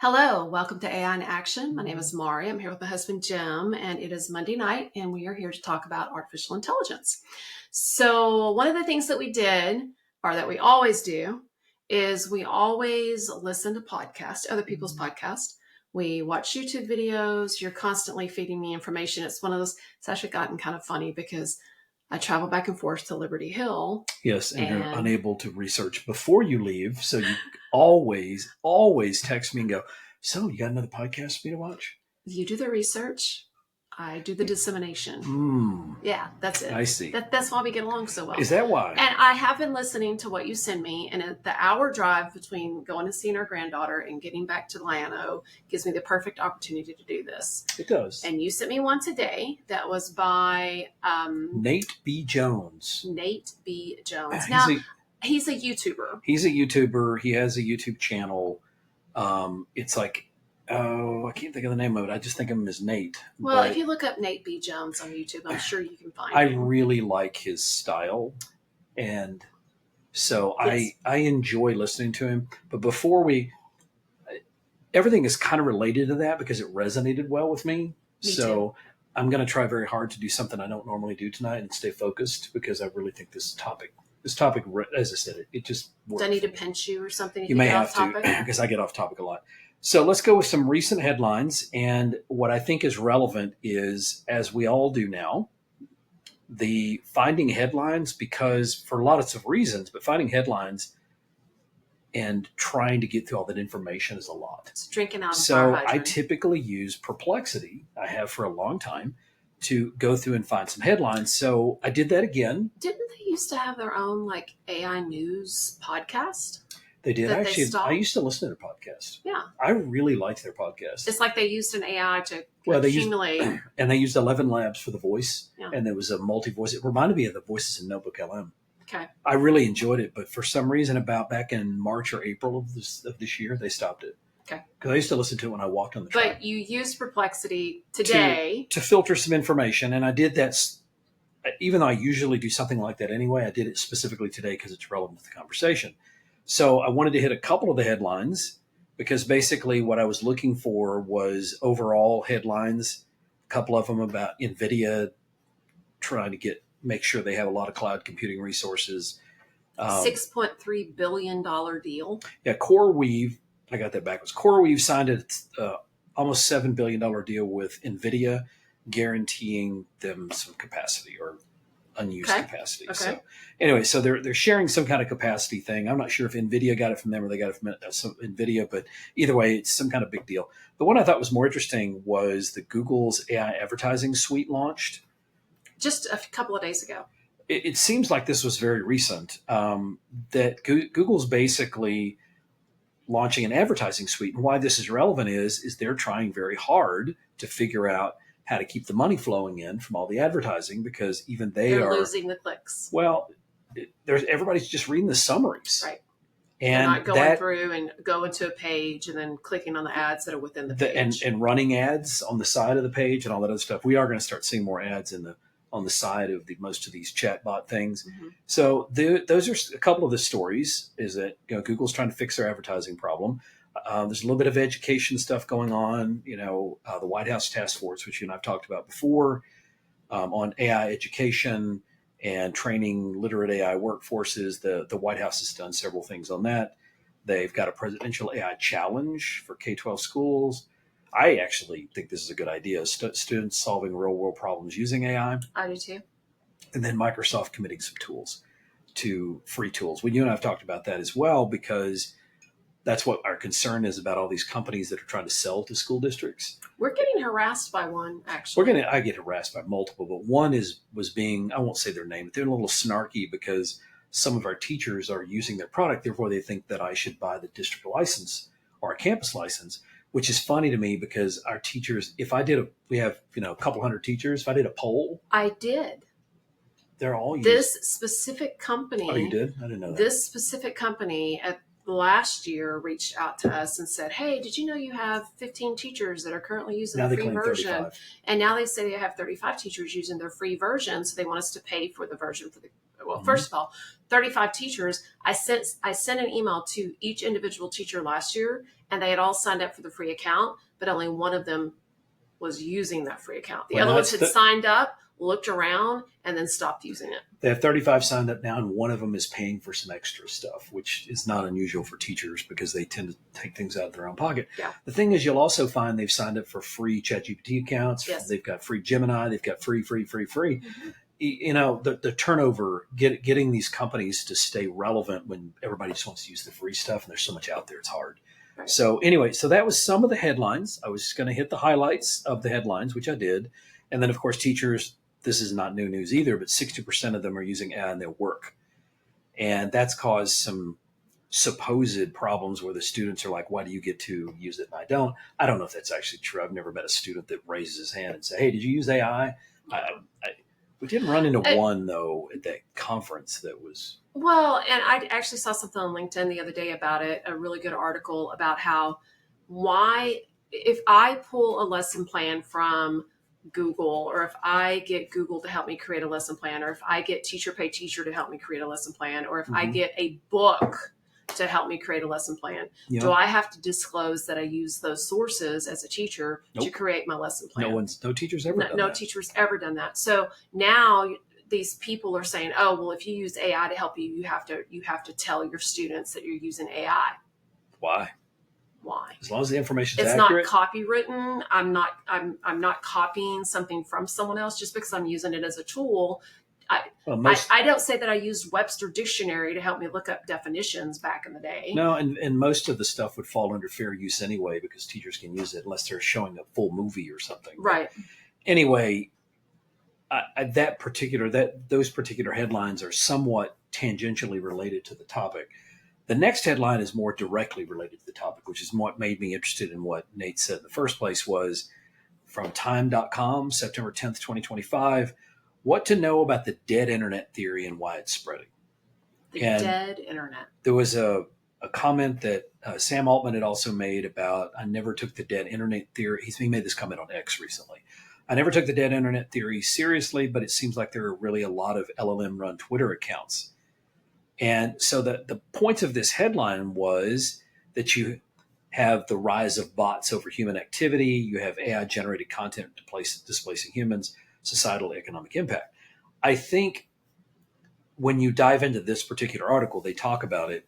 Hello, welcome to AI in Action. My name is Maurie. I'm here with my husband Jim, and it is Monday night, and we are here to talk about artificial intelligence. So, one of the things that we did, or that we always do, is we always listen to podcasts, other people's podcasts. We watch YouTube videos. You're constantly feeding me information. It's one of those, it's actually gotten kind of funny because I travel back and forth to Liberty Hill. Yes, and you're unable to research before you leave. So you always text me and go, so you got another podcast for me to watch? You do the research. I do the dissemination. Yeah, that's it. I see. That's why we get along so well. Is that why? And I have been listening to what you send me, and the hour drive between going and seeing our granddaughter and getting back to Llano gives me the perfect opportunity to do this. It does. And you sent me one today that was by Nate B. Jones. Nate B. Jones. Now, he's a YouTuber. He's a YouTuber. He has a YouTube channel. It's like, oh, I can't think of the name of it. I just think of him as Nate. Well, if you look up Nate B. Jones on YouTube, I'm sure you can find him. I really like his style. And so yes. I enjoy listening to him. But everything is kind of related to that because it resonated well with me. So I'm going to try very hard to do something I don't normally do tonight and stay focused because I really think this topic, as I said, it just works. Do I need to pinch you or something? You may have to because I get off topic a lot. So let's go with some recent headlines. And what I think is relevant is, as we all do now, the finding headlines, because for lots of reasons, but finding headlines and trying to get through all that information is a lot. It's drinking out of So I typically use Perplexity. I have for a long time to go through and find some headlines. So I did that again. Didn't they used to have their own like AI news podcast? They did. Actually, I used to listen to their podcast. Yeah. I really liked their podcast. It's like they used an AI to accumulate. They used 11 Labs for the voice. Yeah. And there was a multi-voice. It reminded me of the Voices in Notebook LM. Okay. I really enjoyed it. But for some reason, about back in March or April of this year, they stopped it. Okay. Because I used to listen to it when I walked on the track. But you used Perplexity today. To filter some information. And I did that, even though I usually do something like that anyway, I did it specifically today because it's relevant to the conversation. So I wanted to hit a couple of the headlines because basically what I was looking for was overall headlines, a couple of them about NVIDIA trying to make sure they have a lot of cloud computing resources. $6.3 billion deal. Yeah, CoreWeave, I got that backwards. CoreWeave signed a almost $7 billion deal with NVIDIA, guaranteeing them some capacity or unused capacity. Okay. So anyway, so they're sharing some kind of capacity thing. I'm not sure if NVIDIA got it from them or they got it from NVIDIA, but either way, it's some kind of big deal. The one I thought was more interesting was the Google's AI advertising suite launched. Just a couple of days ago. It seems like this was very recent, that Google's basically launching an advertising suite. And why this is relevant is they're trying very hard to figure out how to keep the money flowing in from all the advertising because even they're losing the clicks. Well, everybody's just reading the summaries. Right. And they're not going through and going to a page and then clicking on the ads that are within the page. And running ads on the side of the page and all that other stuff. We are going to start seeing more ads on the side of most of these chatbot things. Mm-hmm. So those are a couple of the stories is that Google's trying to fix their advertising problem. There's a little bit of education stuff going on, the White House task force, which you and I've talked about before, on AI education and training literate AI workforces. The White House has done several things on that. They've got a presidential AI challenge for K-12 schools. I actually think this is a good idea. Students solving real world problems using AI. I do too. And then Microsoft committing some tools to free tools. Well, you and I have talked about that as well because that's what our concern is about all these companies that are trying to sell to school districts. We're getting harassed by one, actually. I get harassed by multiple, but one was being, I won't say their name, but they're a little snarky because some of our teachers are using their product. Therefore, they think that I should buy the district license or a campus license, which is funny to me because our teachers, we have, a couple hundred teachers. If I did a poll. I did. They're all using this specific company. Oh, you did? I didn't know that. This specific company last year reached out to us and said, hey, did you know you have 15 teachers that are currently using the free version? 35. And now they say they have 35 teachers using their free version. So they want us to pay for the version Well, Mhm. first of all, 35 teachers. I sent an email to each individual teacher last year, and they had all signed up for the free account, but only one of them was using that free account. The Well, other now ones it's had signed up, looked around, and then stopped using it. they have 35 signed up now, and one of them is paying for some extra stuff, which is not unusual for teachers because they tend to take things out of their own pocket. Yeah. The thing is, you'll also find they've signed up for free ChatGPT accounts. Yes. They've got free Gemini. They've got free. Mm-hmm. You know, the turnover, getting these companies to stay relevant when everybody just wants to use the free stuff and there's so much out there, it's hard. Right. So anyway, so that was some of the headlines. I was going to hit the highlights of the headlines, which I did. And then, of course, teachers, this is not new news either, but 60% of them are using AI in their work. And that's caused some supposed problems where the students are like, why do you get to use it and I don't? I don't know if that's actually true. I've never met a student that raises his hand and say, hey, did you use AI? We didn't run into one, though, at that conference that was. Well, and I actually saw something on LinkedIn the other day about it, a really good article about if I pull a lesson plan from Google, or if I get Google to help me create a lesson plan, or if I get Teacher Pay Teacher to help me create a lesson plan, or if I get a book to help me create a lesson plan, do I have to disclose that I use those sources as a teacher to create my lesson plan? No teacher's ever done that. No teacher's ever done that. So now these people are saying, oh, well, if you use AI to help you, you have to tell your students that you're using AI. Why? As long as the information is accurate. It's not copywritten. I'm not copying something from someone else just because I'm using it as a tool. I don't say that I used Webster Dictionary to help me look up definitions back in the day. No, and most of the stuff would fall under fair use anyway because teachers can use it unless they're showing a full movie or something. Right. Anyway, those particular headlines are somewhat tangentially related to the topic. The next headline is more directly related to the topic, which is what made me interested in what Nate said in the first place. Was from time.com, September 10th, 2025. What to know about the dead internet theory and why it's spreading. Dead internet. There was a comment that Sam Altman had also made about, I never took the dead internet theory. He made this comment on X recently. I never took the dead internet theory seriously, but it seems like there are really a lot of LLM-run Twitter accounts. And so the point of this headline was that you have the rise of bots over human activity. You have AI-generated content displacing humans, societal economic impact. I think when you dive into this particular article, they talk about it.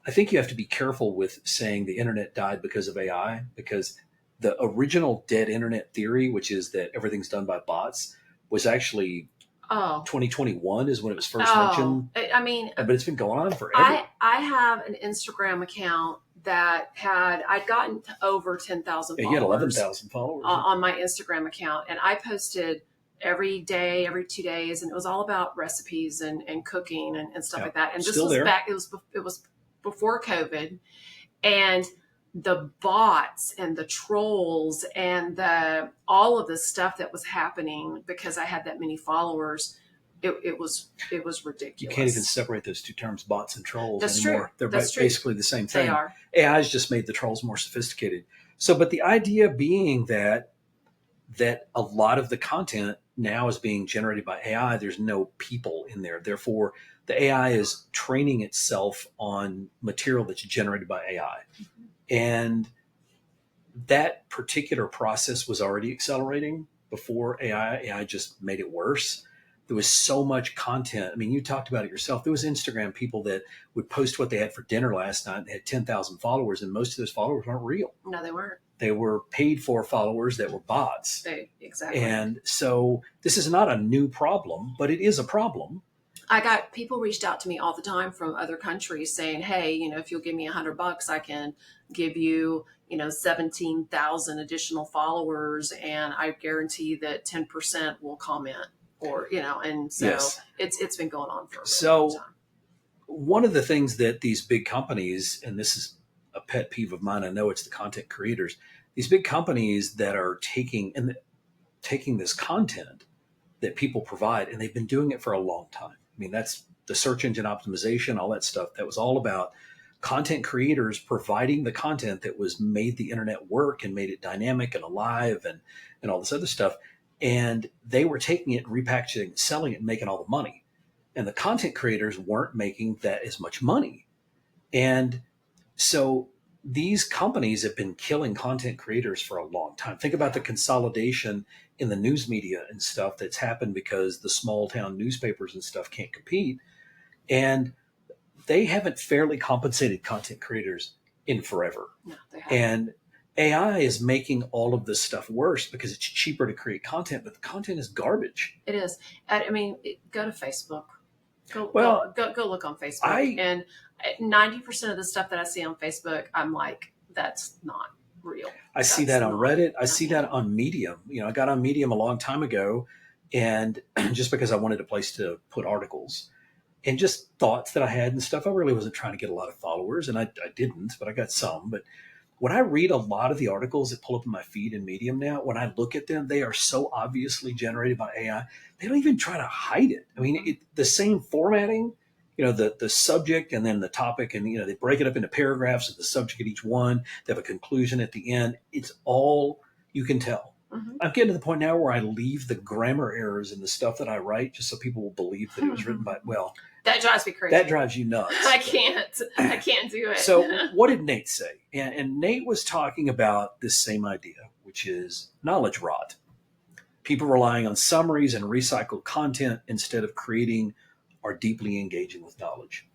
I think you have to be careful with saying the internet died because of AI, because the original dead internet theory, which is that everything's done by bots, was actually 2021 is when it was first mentioned. I mean, but it's been going on forever. I have an Instagram account that I'd gotten to over 10,000 followers. You had 11,000 followers on my Instagram account, and I posted every day, every 2 days, and it was all about recipes and cooking and stuff like that. And this was back. It was before COVID, and the bots and the trolls and all of the stuff that was happening because I had that many followers. It was ridiculous. You can't even separate those two terms, bots and trolls, That's anymore. True. They're basically the same thing. They are. AI has just made the trolls more sophisticated. So, but the idea being that a lot of the content now is being generated by AI. There's no people in there. Therefore, the AI is training itself on material that's generated by AI. Mm-hmm. And that particular process was already accelerating before AI. AI just made it worse. There was so much content. I mean, you talked about it yourself. There was Instagram people that would post what they had for dinner last night and they had 10,000 followers, and most of those followers weren't real. No, they weren't. They were paid for followers that were bots. Exactly. And so this is not a new problem, but it is a problem. I got people reached out to me all the time from other countries saying, hey, if you'll give me $100, I can give you, 17,000 additional followers, and I guarantee that 10% will comment, or, and so yes. It's been going on for a really long time. One of the things that these big companies, and this is a pet peeve of mine, I know it's the content creators, these big companies that are taking this content that people provide, and they've been doing it for a long time. I mean, that's the search engine optimization, all that stuff. That was all about content creators providing the content that was made the internet work and made it dynamic and alive and all this other stuff. And they were taking it, repackaging, selling it, and making all the money. and the content creators weren't making that as much money. And so these companies have been killing content creators for a long time. Think about the consolidation in the news media and stuff that's happened because the small town newspapers and stuff can't compete. And they haven't fairly compensated content creators in forever. No, they haven't. And AI is making all of this stuff worse because it's cheaper to create content, but the content is garbage. It is. I mean, go to Facebook. Go look on Facebook. And 90% of the stuff that I see on Facebook, I'm like, that's not real. I see that on Reddit. I see that on Medium. I got on Medium a long time ago, and just because I wanted a place to put articles and just thoughts that I had and stuff. I really wasn't trying to get a lot of followers, and I didn't, but I got some. But when I read a lot of the articles that pull up in my feed in Medium now, when I look at them, they are so obviously generated by AI. They don't even try to hide it. I mean, the same formatting, the subject and then the topic, and, they break it up into paragraphs of the subject at each one. They have a conclusion at the end. It's all you can tell. Mm-hmm. I'm getting to the point now where I leave the grammar errors in the stuff that I write just so people will believe that it was written by, that drives me crazy. That drives you nuts. I can't do it. So what did Nate say? And Nate was talking about this same idea, which is knowledge rot. People relying on summaries and recycled content instead of creating or deeply engaging with knowledge.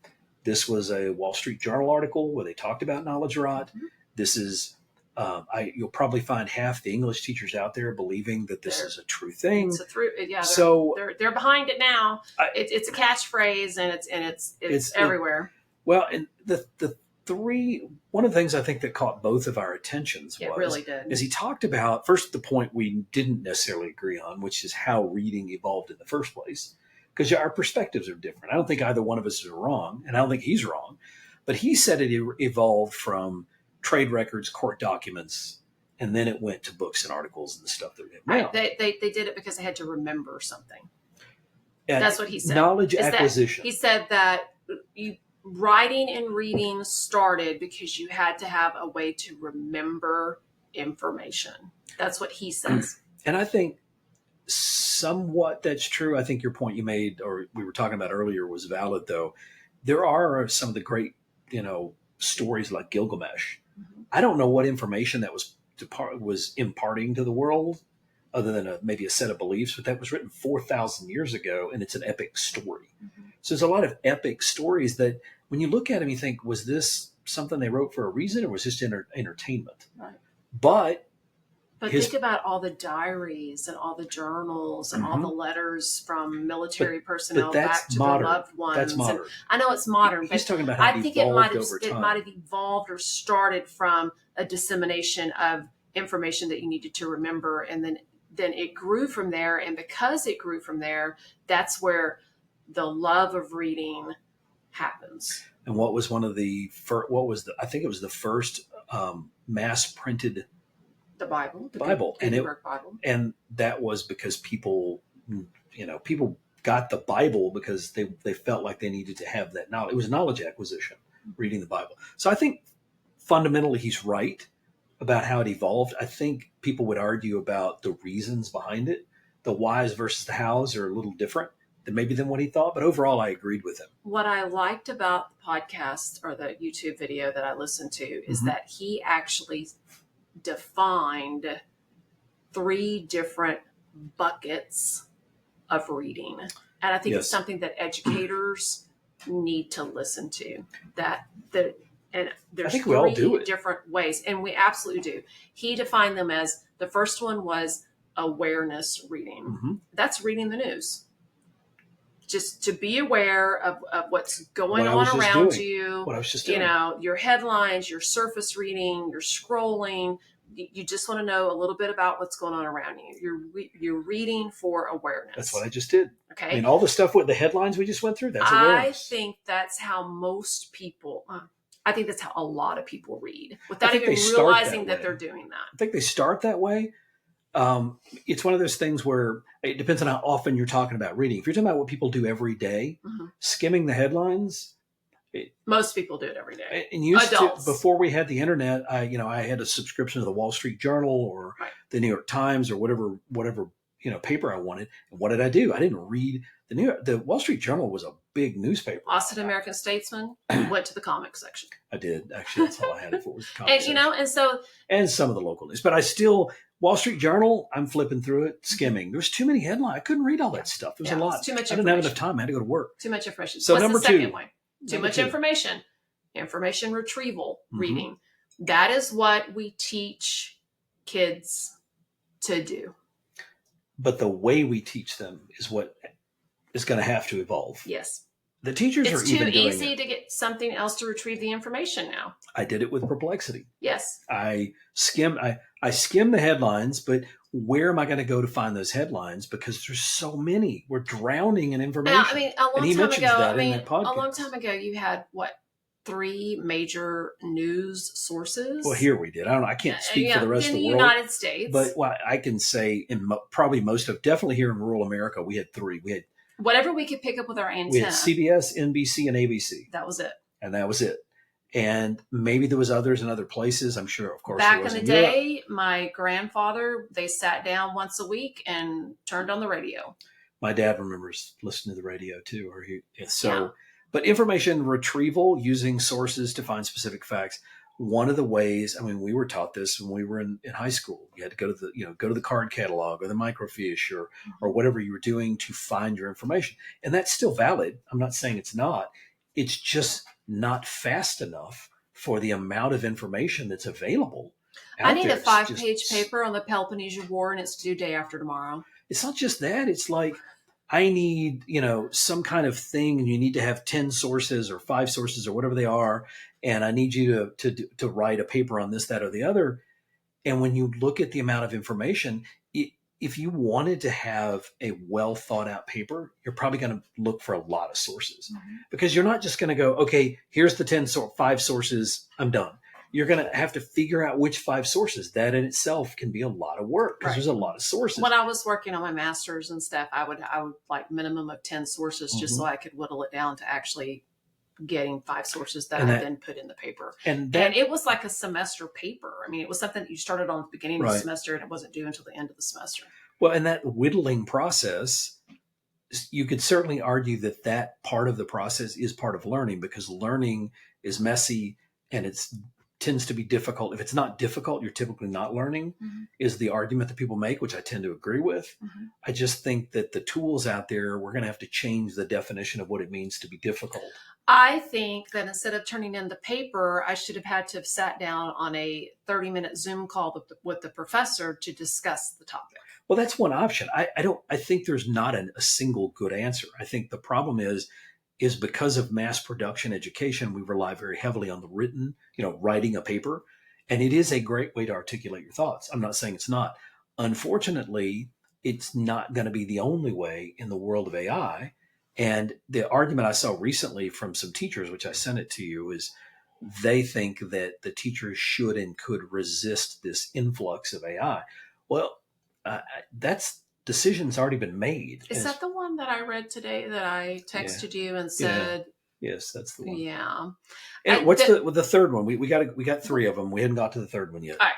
This was a Wall Street Journal article where they talked about knowledge rot. Mm-hmm. This is, you'll probably find half the English teachers out there believing that this is a true thing. It's so they're behind it now. It's a catchphrase, and it's everywhere. And one of the things I think that caught both of our attentions is he talked about first the point we didn't necessarily agree on, which is how reading evolved in the first place, because our perspectives are different. I don't think either one of us is wrong, and I don't think he's wrong, but he said it evolved from trade records, court documents, and then it went to books and articles and the stuff that we have now. They did it because they had to remember something. And that's what he said. Knowledge acquisition. He said that writing and reading started because you had to have a way to remember information. That's what he says. And I think somewhat that's true. I think your point you made, or we were talking about earlier, was valid, though. There are some of the great, stories like Gilgamesh. Mm-hmm. I don't know what information that was imparting to the world other than maybe a set of beliefs, but that was written 4,000 years ago, and it's an epic story. Mm-hmm. So there's a lot of epic stories that when you look at them, you think, was this something they wrote for a reason, or was this entertainment? Right. But think about all the diaries and all the journals and all the letters from military personnel back to their loved ones. That's modern. I know it's modern, He's talking about I how think it might have evolved or started from a dissemination of information that you needed to remember, and then it grew from there. And because it grew from there, that's where the love of reading happens. And what was I think it was the first mass printed the Bible, Bible. And that was because people got the Bible because they felt like they needed to have that knowledge. It was knowledge acquisition, reading the Bible. So I think fundamentally he's right about how it evolved. I think people would argue about the reasons behind it. The whys versus the hows are a little different than what he thought, but overall I agreed with him. What I liked about the podcast or the YouTube video that I listened to is that he actually defined 3 different buckets of reading. And I think it's something that educators need to listen to. And there's 3 different ways, and we absolutely do. He defined them as, the first one was awareness reading. Mm-hmm. That's reading the news. Just to be aware of what's going on around you. What I was just doing. Your headlines, your surface reading, your scrolling. You just want to know a little bit about what's going on around you. You're reading for awareness. That's what I just did. Okay. I mean, all the stuff with the headlines we just went through, that's awareness. I think that's how most people, I think that's how a lot of people read without even realizing that they're doing that. I think they start that way. It's one of those things where it depends on how often you're talking about reading. If you're talking about what people do every day, skimming the headlines. Most people do it every day. And before we had the internet, I had a subscription to the Wall Street Journal or the New York Times or whatever paper I wanted. And what did I do? I didn't read the Wall Street Journal was a big newspaper. Austin American Statesman went to the comic section. I did. Actually, that's all I had. If it was the comic And section. And some of the local news, but I still Wall Street Journal. I'm flipping through it, skimming. There was too many headlines. I couldn't read all that stuff. There was a lot. Too much. I didn't have enough time. I had to go to work. Too much information. So what's number the second two, way? Too much information. Information retrieval, reading. That is what we teach kids to do. But the way we teach them is what is going to have to evolve. Yes. The teachers are even doing it. It's too easy to get something else to retrieve the information now. I did it with Perplexity. Yes. I skim the headlines, but where am I going to go to find those headlines? Because there's so many. We're drowning in information. Now, a long time ago, you had what? 3 major news sources. Well, here we did. I don't know. I can't speak for the rest of the world. In the United States. But I can say probably definitely here in rural America, we had 3. We had whatever we could pick up with our antenna. We had CBS, NBC, and ABC. That was it. And that was it. And maybe there was others in other places. I'm sure, of course. Back in the day, my grandfather, they sat down once a week and turned on the radio. My dad remembers listening to the radio too. But information retrieval using sources to find specific facts. One of the ways, we were taught this when we were in high school. You had to go to the card catalog or the microfiche or whatever you were doing to find your information. And that's still valid. I'm not saying it's not. It's just not fast enough for the amount of information that's available. I need a 5-page paper on the Peloponnesian War, and it's due day after tomorrow. It's not just that. It's like, I need, some kind of thing, and you need to have 10 sources or 5 sources or whatever they are. And I need you to write a paper on this, that, or the other. And when you look at the amount of information, if you wanted to have a well thought out paper, you're probably going to look for a lot of sources because you're not just going to go, okay, here's the 5 sources, I'm done. You're going to have to figure out which 5 sources. That in itself can be a lot of work because there's a lot of sources. When I was working on my master's and stuff, I would like minimum of 10 sources just so I could whittle it down to actually getting 5 sources that I then put in the paper. And it was like a semester paper. It was something that you started on at the beginning of the semester and it wasn't due until the end of the semester. Well, and that whittling process, you could certainly argue that part of the process is part of learning because learning is messy and it tends to be difficult. If it's not difficult, you're typically not learning, is the argument that people make, which I tend to agree with. I just think that the tools out there, we're going to have to change the definition of what it means to be difficult. I think that instead of turning in the paper, I should have had to have sat down on a 30-minute Zoom call with the professor to discuss the topic. Well, that's one option. I think there's not a single good answer. I think the problem is because of mass production education, we rely very heavily on the written, writing a paper. And it is a great way to articulate your thoughts. I'm not saying it's not. Unfortunately, it's not going to be the only way in the world of AI. And the argument I saw recently from some teachers, which I sent it to you, is they think that the teachers should and could resist this influx of AI. Well, that's decision's already been made. Is that the one that I read today that I texted you and said? Yeah. Yes, that's the one. Yeah. And what's the third one? We got 3 of them. We hadn't got to the third one yet. All right.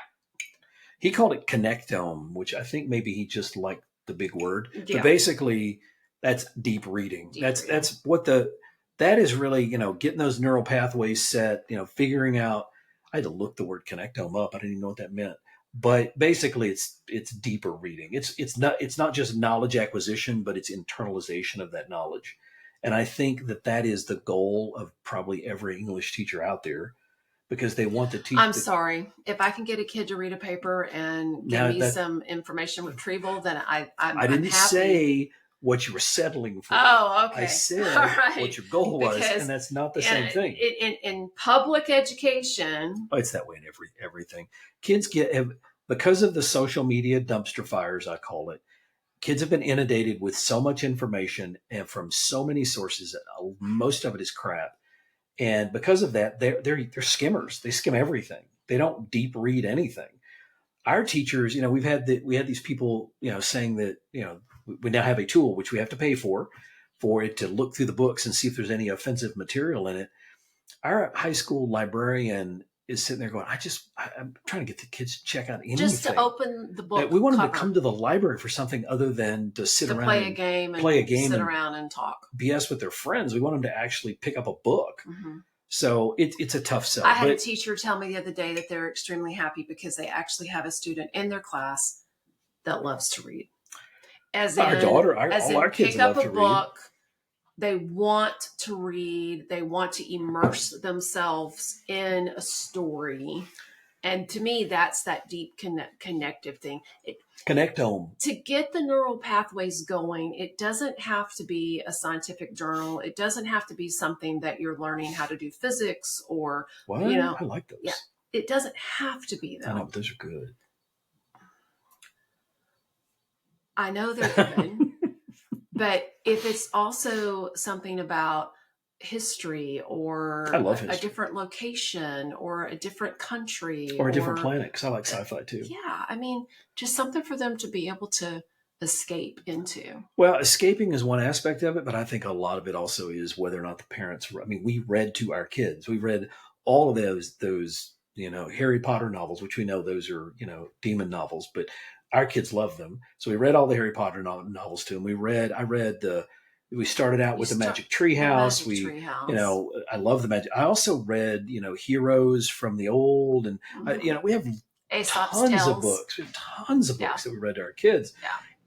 He called it connectome, which I think maybe he just liked the big word. Yeah. But basically, that's deep reading. That's what that is really, getting those neural pathways set, figuring out. I had to look the word connectome up. I didn't even know what that meant. But basically, it's deeper reading. It's not just knowledge acquisition, but it's internalization of that knowledge. And I think that is the goal of probably every English teacher out there, because they want to teach. I'm sorry, if I can get a kid to read a paper and give me some information retrieval, then I didn't happy. Say what you were settling for. Oh, okay. I said what your goal was, and that's not the same thing. In public education, it's that way in everything. Kids because of the social media dumpster fires, I call it. Kids have been inundated with so much information and from so many sources. Most of it is crap, and because of that, they're skimmers. They skim everything. They don't deep read anything. Our teachers, we had these people, saying that, we now have a tool which we have to pay for it to look through the books and see if there's any offensive material in it. Our high school librarian is sitting there going, I'm trying to get the kids to check out anything. Just to open the book. We want them to come to the library for something other than to sit around play a game sit around and talk. BS with their friends. We want them to actually pick up a book. So it's a tough sell. I had a teacher tell me the other day that they're extremely happy because they actually have a student in their class that loves to read. As in, all our kids love to read. They want to read. They want to immerse themselves in a story. And to me, that's that deep connective thing. Connectome. To get the neural pathways going, it doesn't have to be a scientific journal. It doesn't have to be something that you're learning how to do physics or, I like those. Yeah, it doesn't have to be, though. I know, but those are good. I know they're good. But if it's also something about history or I love history. A different location or a different country or a different planet, because I like sci-fi too. Yeah, I mean, just something for them to be able to escape into. Well, escaping is one aspect of it, but I think a lot of it also is whether or not the parents. I mean, we read to our kids. We read all of those Harry Potter novels, which we know those are demon novels, but our kids love them. So we read all the Harry Potter novels to them. We started out with the Magic Tree House. I love the Magic. I also read, Heroes from the Old, and we have tons of books. We have tons of books that we read to our kids,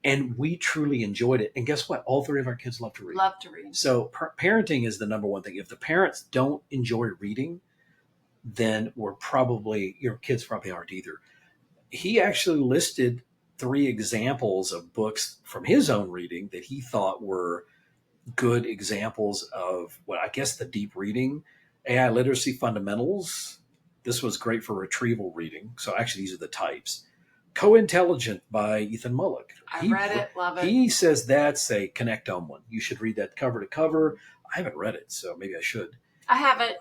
and we truly enjoyed it. And guess what? All three of our kids love to read. Love to read. So parenting is the number one thing. If the parents don't enjoy reading, then your kids probably aren't either. He actually listed 3 examples of books from his own reading that he thought were good examples of what I guess the deep reading. AI Literacy Fundamentals. This was great for retrieval reading. So actually these are the types. Co-Intelligent by Ethan Mullick. I read it, love it. He says that's a connectome one. You should read that cover to cover. I haven't read it, so maybe I should. I haven't.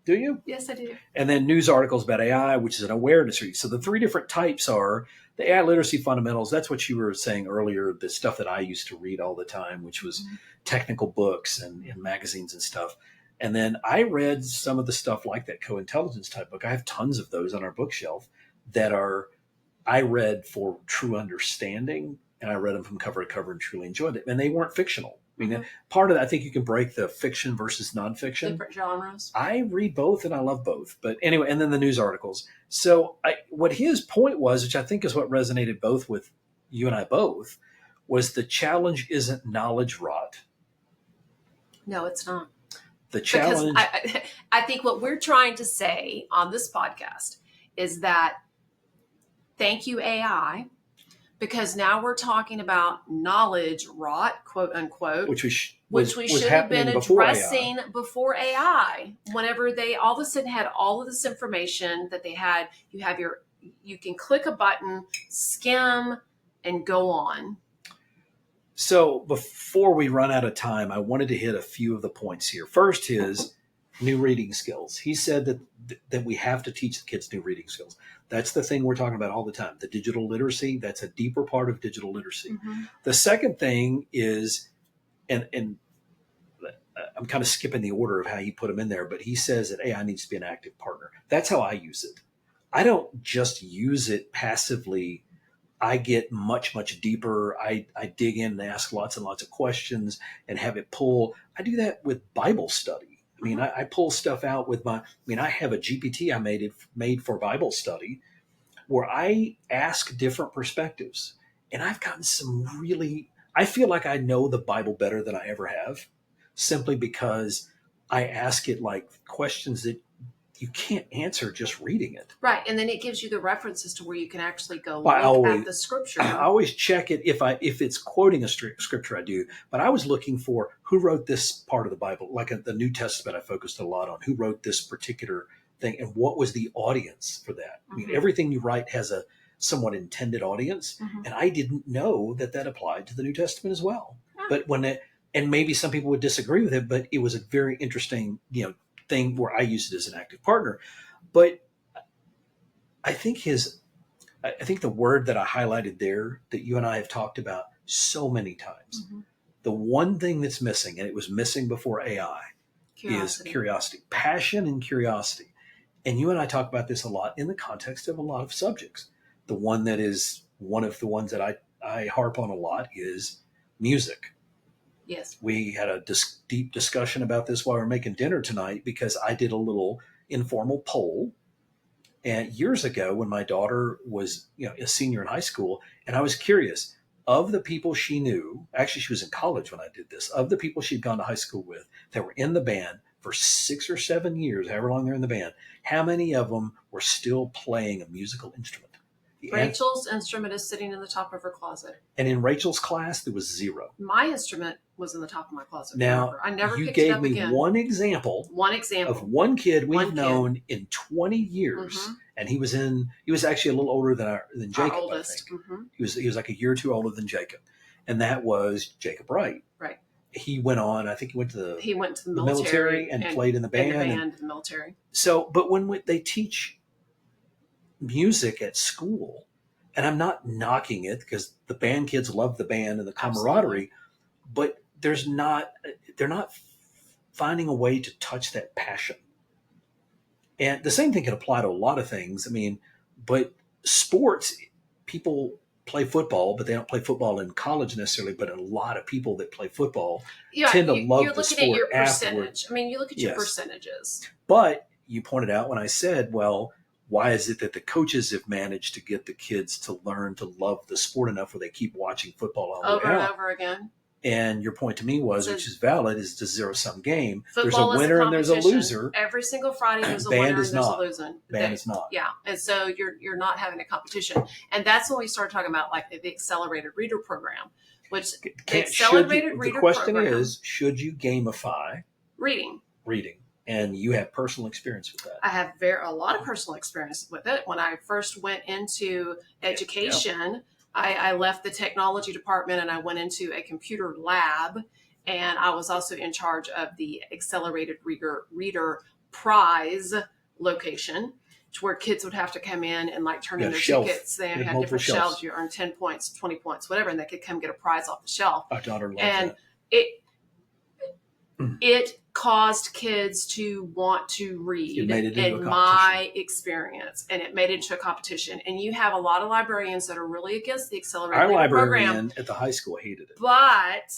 Do you? Yes, I do. And then news articles about AI, which is an awareness read. So the 3 different types are the AI Literacy Fundamentals. That's what you were saying earlier, the stuff that I used to read all the time, which was technical books and magazines and stuff. And then I read some of the stuff like that Co-Intelligence type book. I have tons of those on our bookshelf that I read for true understanding, and I read them from cover to cover and truly enjoyed it. And they weren't fictional. I mean, part of that, I think you can break the fiction versus nonfiction. Different genres. I read both and I love both. But anyway, and then the news articles. So what his point was, which I think is what resonated both with you and I both, was the challenge isn't knowledge rot. No, it's not. The challenge. Because I think what we're trying to say on this podcast is that thank you, AI, because now we're talking about knowledge rot, quote unquote, which we should have been addressing before AI. Whenever they all of a sudden had all of this information that they had, you can click a button, skim, and go on. So before we run out of time, I wanted to hit a few of the points here. First is new reading skills. He said that we have to teach the kids new reading skills. That's the thing we're talking about all the time. The digital literacy, that's a deeper part of digital literacy. The second thing is, and I'm kind of skipping the order of how he put them in there, but he says that AI needs to be an active partner. That's how I use it. I don't just use it passively. I get much, much deeper. I dig in and ask lots and lots of questions and have it pull. I do that with Bible study. I mean, I pull stuff out with I have a GPT I made for Bible study where I ask different perspectives. And I've gotten I feel like I know the Bible better than I ever have, simply because I ask it like questions that you can't answer just reading it. Right. And then it gives you the references to where you can actually go look at the scripture. I always check it if it's quoting a scripture, I do. But I was looking for who wrote this part of the Bible, like the New Testament I focused a lot on. Who wrote this particular thing and what was the audience for that? I mean, everything you write has a somewhat intended audience. And I didn't know that applied to the New Testament as well. But and maybe some people would disagree with it, but it was a very interesting, thing where I use it as an active partner. But I think the word that I highlighted there that you and I have talked about so many times, the one thing that's missing, and it was missing before AI, is curiosity, passion and curiosity. And you and I talk about this a lot in the context of a lot of subjects. The one that is one of the ones that I harp on a lot is music. Yes. We had a deep discussion about this while we were making dinner tonight because I did a little informal poll. And years ago, when my daughter was, a senior in high school, and I was curious, of the people she knew, actually she was in college when I did this, of the people she'd gone to high school with that were in the band for 6 or 7 years, however long they're in the band, how many of them were still playing a musical instrument? Rachel's instrument is sitting in the top of her closet. And in Rachel's class, there was 0. My instrument was in the top of my closet. Now, I never you picked it gave up me again. one example of one kid we've known in 20 years, and he was actually a little older than Jacob. Our oldest. I think. He was like a year or two older than Jacob, and that was Jacob Wright. Right. He went on. I think he went to the military and played in the band. In the military. So, but when they teach music at school, and I'm not knocking it because the band kids love the band and the camaraderie, but they're not finding a way to touch that passion. And the same thing can apply to a lot of things. I mean, but sports, people play football, but they don't play football in college necessarily. But a lot of people that play football tend to love the sport. You're looking at your percentage. I mean, you look at your percentages. But you pointed out when I said, well, why is it that the coaches have managed to get the kids to learn to love the sport enough where they keep watching football all over and over again? And your point to me was, which is valid, is it's a zero-sum game. There's a winner and there's a loser. Every single Friday there's a winner and there's a loser. Band is not. Yeah, and so you're not having a competition. And that's when we start talking about like the accelerated reader program, which the question is, should you gamify reading? And you have personal experience with that. I have a lot of personal experience with it. When I first went into education, I left the technology department and I went into a computer lab, and I was also in charge of the accelerated reader prize location, where kids would have to come in and like turn in their tickets. They had different shelves. You earn 10 points, 20 points, whatever, and they could come get a prize off the shelf. My daughter loved that. It caused kids to want to read, in my experience, and it made it into a competition. And you have a lot of librarians that are really against the accelerated program. Our librarian at the high school hated it. But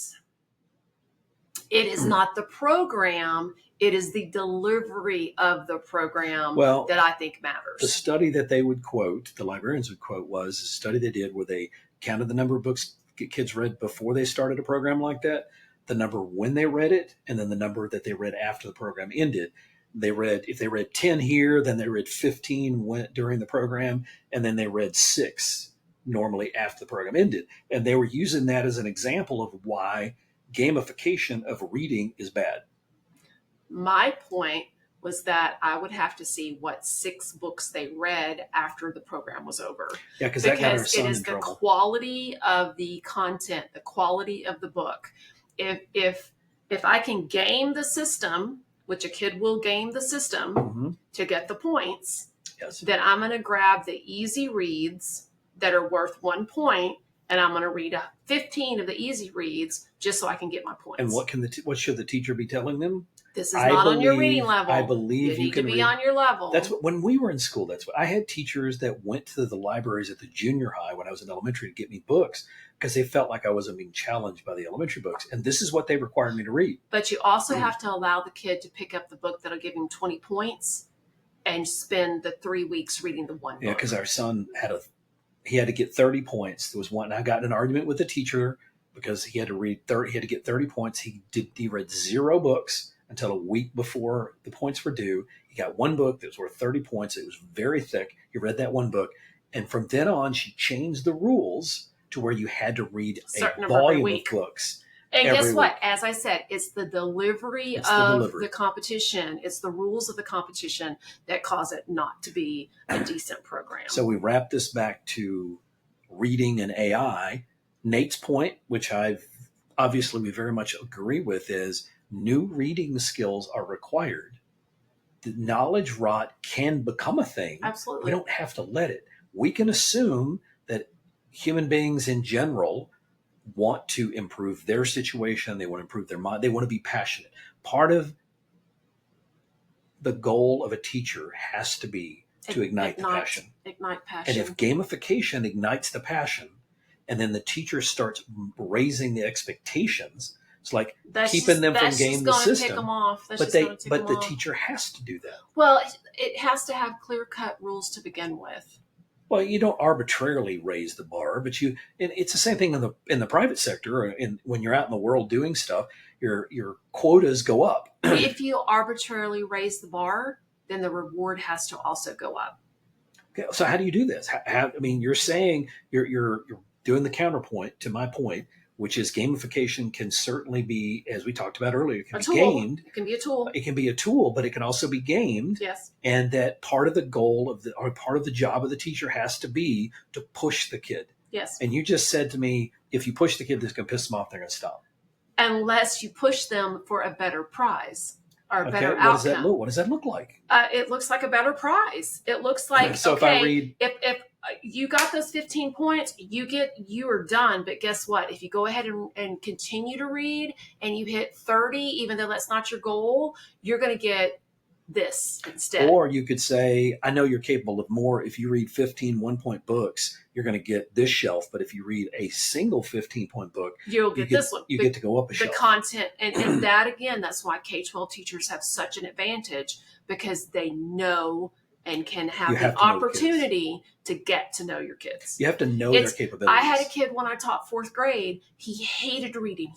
it is not the program, it is the delivery of the program that I think matters. The study that they would quote, the librarians would quote, was a study they did where they counted the number of books kids read before they started a program like that, the number when they read it, and then the number that they read after the program ended. If they read 10 here, then they read 15 during the program, and then they read 6 normally after the program ended. And they were using that as an example of why gamification of reading is bad. My point was that I would have to see what 6 books they read after the program was over. Yeah, because that got our son in trouble. It is the quality of the content, the quality of the book. If I can game the system, which a kid will game the system to get the points, then I'm going to grab the easy reads that are worth 1 point, and I'm going to read 15 of the easy reads just so I can get my points. And what should the teacher be telling them? This is not on your reading level. I believe you need to be on your level. That's what, when we were in school, that's what I had teachers that went to the libraries at the junior high when I was in elementary to get me books because they felt like I wasn't being challenged by the elementary books. And this is what they required me to read. But you also have to allow the kid to pick up the book that'll give him 20 points and spend the 3 weeks reading the one book. Yeah, because our son he had to get 30 points. There was one, I got in an argument with the teacher because he had to get 30 points. He read 0 books until a week before the points were due. He got 1 book that was worth 30 points. It was very thick. He read that 1 book. And from then on, she changed the rules to where you had to read a volume of books. And guess what? As I said, it's the delivery of the competition. It's the rules of the competition that cause it not to be a decent program. So we wrap this back to reading and AI. Nate's point, which we very much agree with, is new reading skills are required. The knowledge rot can become a thing. Absolutely. We don't have to let it. We can assume that human beings in general want to improve their situation. They want to improve their mind. They want to be passionate. Part of the goal of a teacher has to be to ignite the passion. Ignite passion. And if gamification ignites the passion, and then the teacher starts raising the expectations, it's like keeping them from gaming the system. Tick them off. But the teacher has to do that. Well, it has to have clear-cut rules to begin with. Well, you don't arbitrarily raise the bar, but it's the same thing in the private sector. Or when you're out in the world doing stuff, your quotas go up. If you arbitrarily raise the bar, then the reward has to also go up. Okay, so how do you do this? I mean, you're saying you're doing the counterpoint to my point, which is gamification can certainly be, as we talked about earlier, it can be gamed. It can be a tool. It can be a tool, but it can also be gamed. Yes. And that part of the goal or part of the job of the teacher has to be to push the kid. Yes. And you just said to me, if you push the kid, that's going to piss them off. They're going to stop. Unless you push them for a better prize or a better outcome. What does that look like? It looks like a better prize. It looks like, so if I read, if you got those 15 points, you are done. But guess what? If you go ahead and continue to read and you hit 30, even though that's not your goal, you're going to get this instead. Or you could say, I know you're capable of more. If you read 15 one-point books, you're going to get this shelf. But if you read a single 15-point book, you'll get this one. You get to go up a shelf. The content. And that, again, that's why K-12 teachers have such an advantage, because they know and can have the opportunity to get to know your kids. You have to know their capabilities. I had a kid when I taught 4th grade. He hated reading.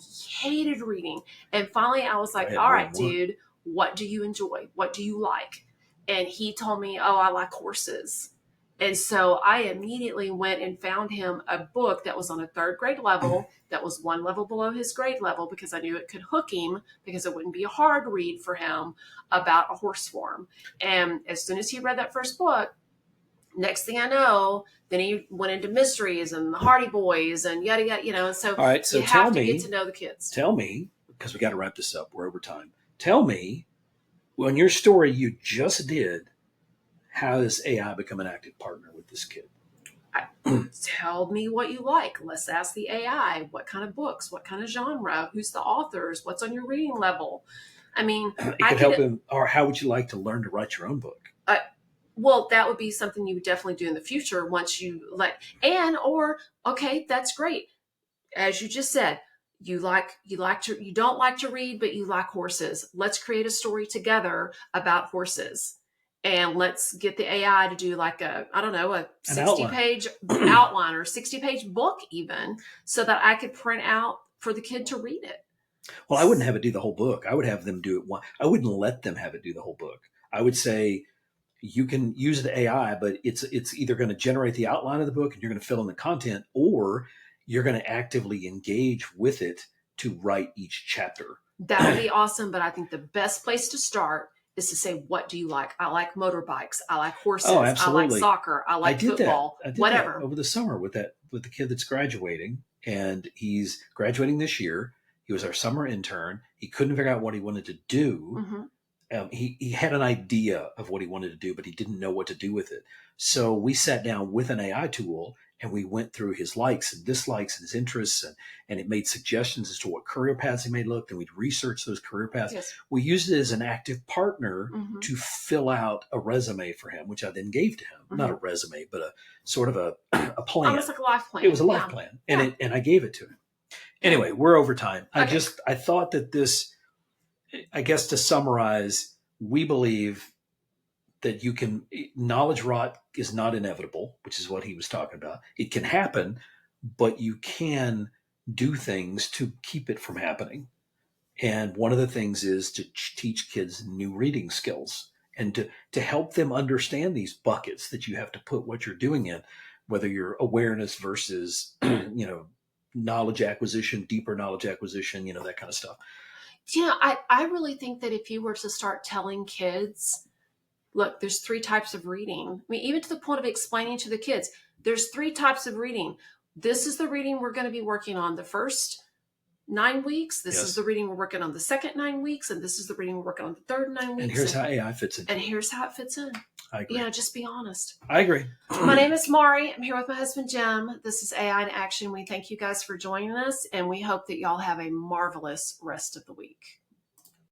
And finally I was like, all right, dude, what do you enjoy? What do you like? And he told me, oh, I like horses. And so I immediately went and found him a book that was on a 3rd grade level, that was one level below his grade level, because I knew it could hook him, because it wouldn't be a hard read for him, about a horse farm. And as soon as he read that first book, next thing I know, then he went into mysteries and the Hardy Boys and yada, yada, So, all right, so you have to get to know the kids. Tell me, because we got to wrap this up. We're over time. Tell me, on your story you just did, how does AI become an active partner with this kid? Tell me what you like. Let's ask the AI, what kind of books, what kind of genre, who's the authors, what's on your reading level. I mean, it could help him. Or how would you like to learn to write your own book? Well, that would be something you would definitely do in the future once you okay, that's great. As you just said, you don't like to read, but you like horses. Let's create a story together about horses. And let's get the AI to do like a 60-page outline or a 60-page book even, so that I could print out for the kid to read it. Well, I wouldn't have it do the whole book. I would have them do it. I wouldn't let them have it do the whole book. I would say, you can use the AI, but it's either going to generate the outline of the book and you're going to fill in the content, or you're going to actively engage with it to write each chapter. That would be awesome. But I think the best place to start is to say, what do you like? I like motorbikes. I like horses. Oh, absolutely. I like soccer. I like football. I did whatever. That over the summer with the kid that's graduating, and he's graduating this year. He was our summer intern. He couldn't figure out what he wanted to do. Mm-hmm. He had an idea of what he wanted to do, but he didn't know what to do with it. So we sat down with an AI tool and we went through his likes and dislikes and his interests, and it made suggestions as to what career paths he may look, and we'd research those career paths. Yes. We used it as an active partner Mm-hmm. to fill out a resume for him, which I then gave to him. Mm-hmm. Not a resume, but a sort of a plan. Almost like a life plan. It was a life plan, and I gave it to him. Anyway, we're over time. Okay. I thought that this, I guess to summarize, we believe that knowledge rot is not inevitable, which is what he was talking about. It can happen, but you can do things to keep it from happening. And one of the things is to teach kids new reading skills and to help them understand these buckets that you have to put what you're doing in, whether you're awareness versus, knowledge acquisition, deeper knowledge acquisition, that kind of stuff. Yeah, I really think that if you were to start telling kids, look, there's 3 types of reading. I mean, even to the point of explaining to the kids, there's 3 types of reading. This is the reading we're going to be working on the first 9 weeks. This is the reading we're working on the second 9 weeks. And this is the reading we're working on the third 9 weeks. And here's how AI fits in. And here's how it fits in. I agree. Just be honest. I agree. My name is Maurie. I'm here with my husband, Jim. This is AI in Action. We thank you guys for joining us, and we hope that y'all have a marvelous rest of the week.